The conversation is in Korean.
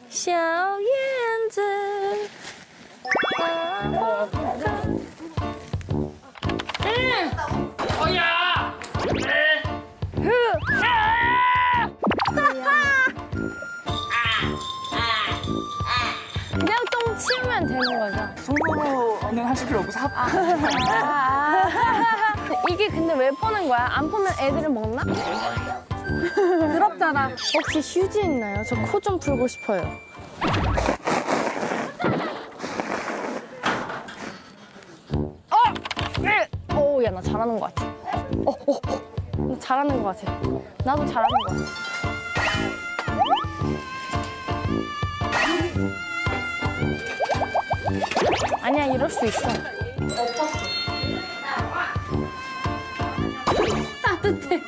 小燕子。哎呀！그냥 똥 치우면 되는 거죠? 손으로는 하실 필요 없고 이게 근데 왜 퍼는 거야? 안 퍼면 애들은 먹나? 더럽잖아. 혹시 휴지 있나요? 저 코 좀 풀고 싶어요. 오, 야, 나 잘하는 것 같아. 나 잘하는 것 같아. 나도 잘하는 것 같아. 아니야, 이럴 수 있어. 따뜻해.